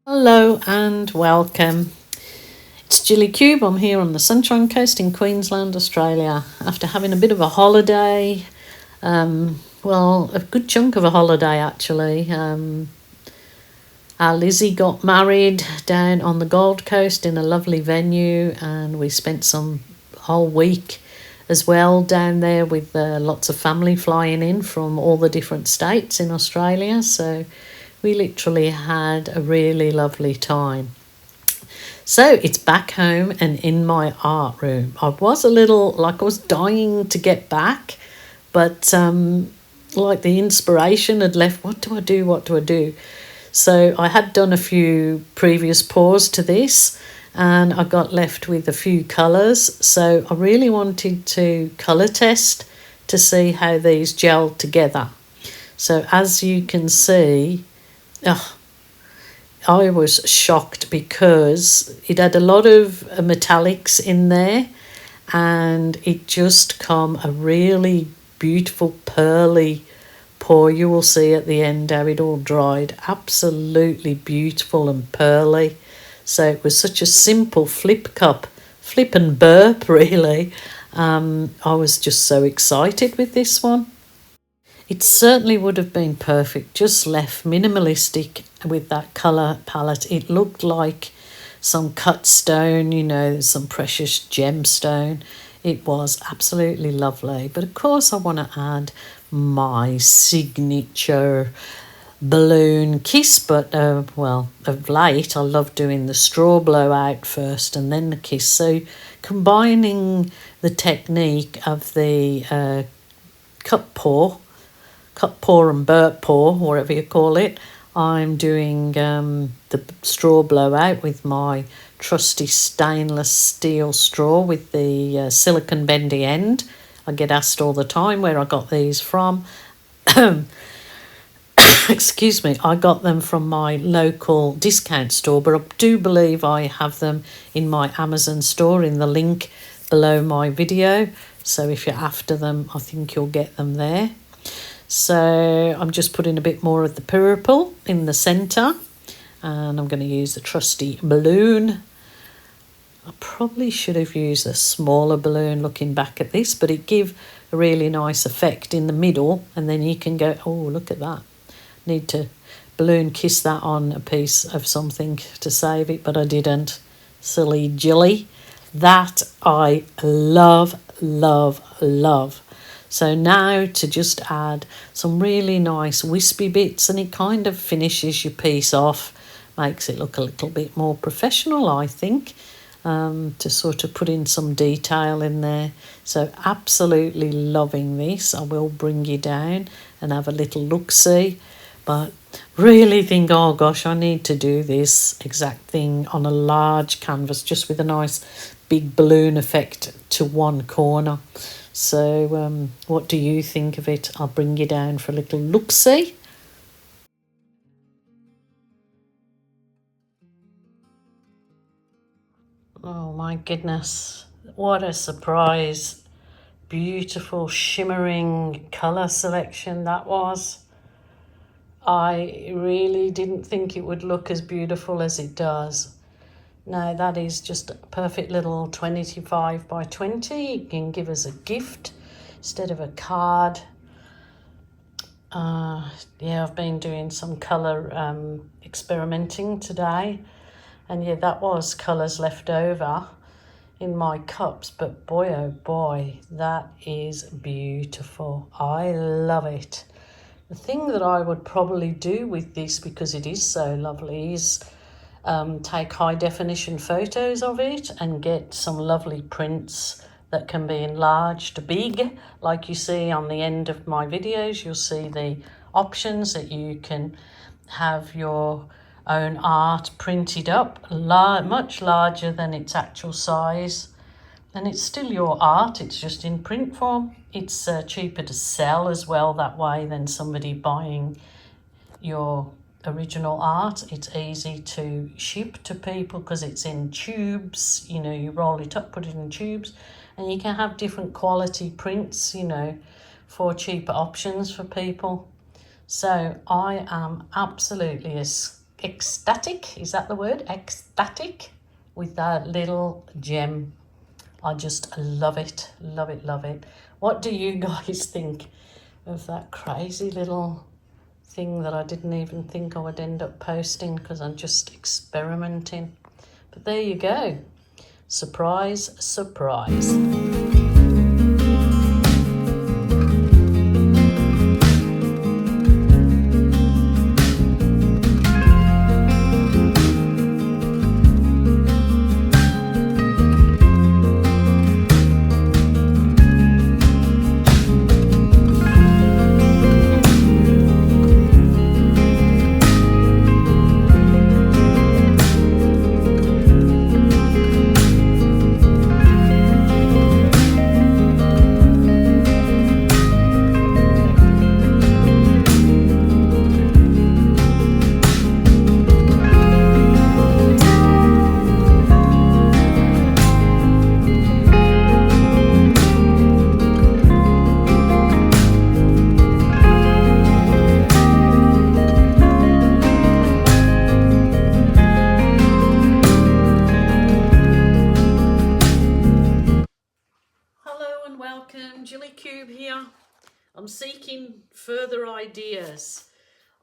Hello and welcome. It's Jilly Cube. I'm here on the Sunshine Coast in Queensland, Australia. After having a bit of a holiday, a good chunk of a holiday actually. Our Lizzie got married down on the Gold Coast in a lovely venue, and we spent some whole week as well down there with lots of family flying in from all the different states in Australia. So we literally had a really lovely time. So it's back home and in my art room. I was a little like I was dying to get back, but like the inspiration had left. What do I do? What do I do? So I had done a few previous pours to this, and I got left with a few colours. So I really wanted to colour test to see how these gelled together. So as you can see, I was shocked because it had a lot of metallics in there, and it just come a really beautiful pearly pour. You will see at the end how it all dried. Absolutely beautiful and pearly. So it was such a simple flip and burp really. I was just so excited with this one. It certainly would have been perfect, just left minimalistic with that colour palette. It looked like some cut stone, some precious gemstone. It was absolutely lovely. But of course I want to add my signature balloon kiss, but of late I love doing the straw blowout first and then the kiss. So combining the technique of the cut pour and burp pour, whatever you call it, I'm doing the straw blowout with my trusty stainless steel straw with the silicone bendy end. I get asked all the time where I got these from. Excuse me, I got them from my local discount store, but I do believe I have them in my Amazon store in the link below my video. So if you're after them, I think you'll get them there. So I'm just putting a bit more of the purple in the centre, and I'm going to use the trusty balloon. I probably should have used a smaller balloon looking back at this, but it gave a really nice effect in the middle, and then you can go, oh, look at that. Need to balloon kiss that on a piece of something to save it, but I didn't. Silly Jilly. That I love, love, love. So now to just add some really nice wispy bits, and it kind of finishes your piece off, makes it look a little bit more professional, I think, to sort of put in some detail in there. So absolutely loving this. I will bring you down and have a little look-see, but really think, oh gosh, I need to do this exact thing on a large canvas, just with a nice big balloon effect to one corner. So what do you think of it? I'll bring you down for a little look-see. Oh my goodness, what a surprise. Beautiful shimmering colour selection that was. I really didn't think it would look as beautiful as it does. Now that is just a perfect little 25 by 20. You can give us a gift instead of a card. I've been doing some colour experimenting today, and yeah, that was colours left over in my cups, but boy oh boy, that is beautiful. I love it. The thing that I would probably do with this, because it is so lovely, is take high definition photos of it and get some lovely prints that can be enlarged big, like you see on the end of my videos. You'll see the options that you can have your own art printed up much larger than its actual size, and it's still your art, it's just in print form. It's cheaper to sell as well that way than somebody buying your original art. It's easy to ship to people because it's in tubes. You roll it up, put it in tubes, and you can have different quality prints, for cheaper options for people. So I am absolutely ecstatic, is that the word? Ecstatic, with that little gem. I just love it, love it, love it. What do you guys think of that crazy little thing that I didn't even think I would end up posting because I'm just experimenting? But there you go. Surprise, surprise. Here. I'm seeking further ideas.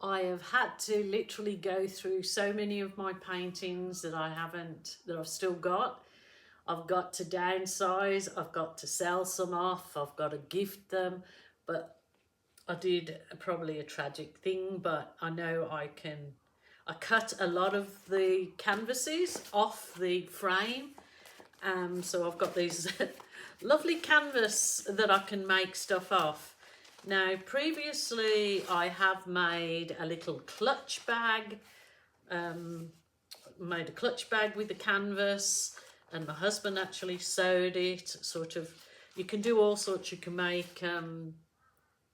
I have had to literally go through so many of my paintings that I've still got. I've got to downsize, I've got to sell some off, I've got to gift them, but I did probably a tragic thing, but I know I cut a lot of the canvases off the frame. So I've got these lovely canvas that I can make stuff off. Now, previously I have made a little clutch bag, made a clutch bag with the canvas, and my husband actually sewed it. Sort of, you can do all sorts. You can make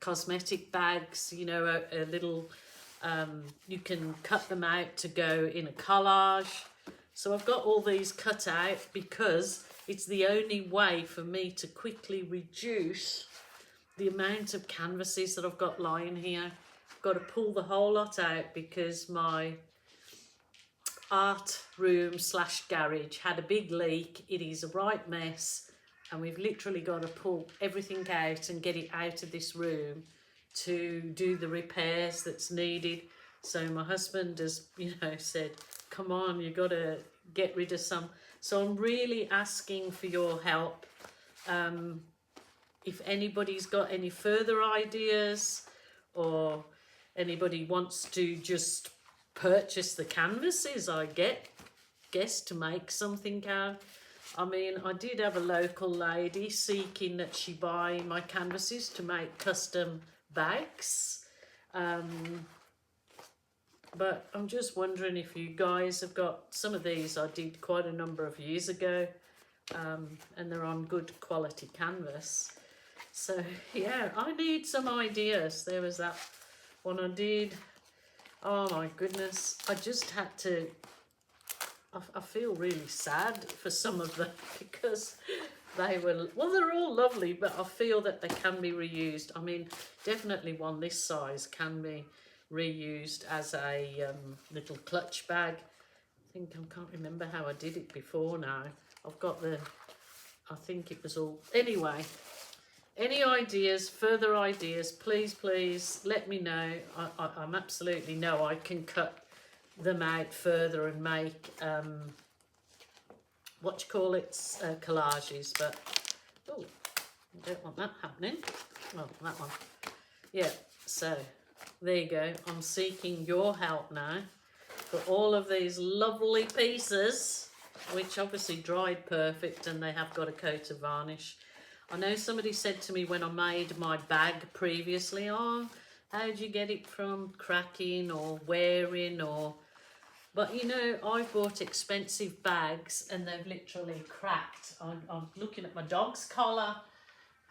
cosmetic bags, you know, a little, you can cut them out to go in a collage. So I've got all these cut out because it's the only way for me to quickly reduce the amount of canvases that I've got lying here. I've got to pull the whole lot out because my art room / garage had a big leak. It is a right mess, and we've literally got to pull everything out and get it out of this room to do the repairs that's needed. So my husband has, you know, said, come on, you got to get rid of some. So I'm really asking for your help. If anybody's got any further ideas, or anybody wants to just purchase the canvases I guess to make something out. I mean, I did have a local lady seeking that she buy my canvases to make custom bags. But I'm just wondering if you guys have got some of these. I did quite a number of years ago, and they're on good quality canvas. So yeah, I need some ideas. There was that one I did. Oh my goodness, I just had to, I feel really sad for some of them because they were, well, they're all lovely, but I feel that they can be reused. I mean, definitely one this size can be reused as a little clutch bag. I can't remember how I did it before now. I've got I think it was all, anyway. Any ideas, further ideas, please let me know. I'm absolutely know I can cut them out further and make collages, but oh, I don't want that happening. Well, that one. Yeah, so there you go. I'm seeking your help now for all of these lovely pieces, which obviously dried perfect and they have got a coat of varnish. I know somebody said to me when I made my bag previously, oh, how'd you get it from cracking or wearing or... But, you know, I've bought expensive bags and they've literally cracked. I'm looking at my dog's collar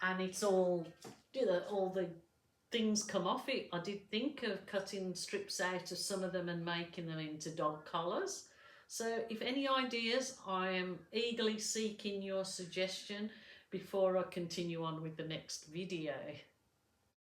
and it's all the things come off it. I did think of cutting strips out of some of them and making them into dog collars. So if any ideas, I am eagerly seeking your suggestion before I continue on with the next video.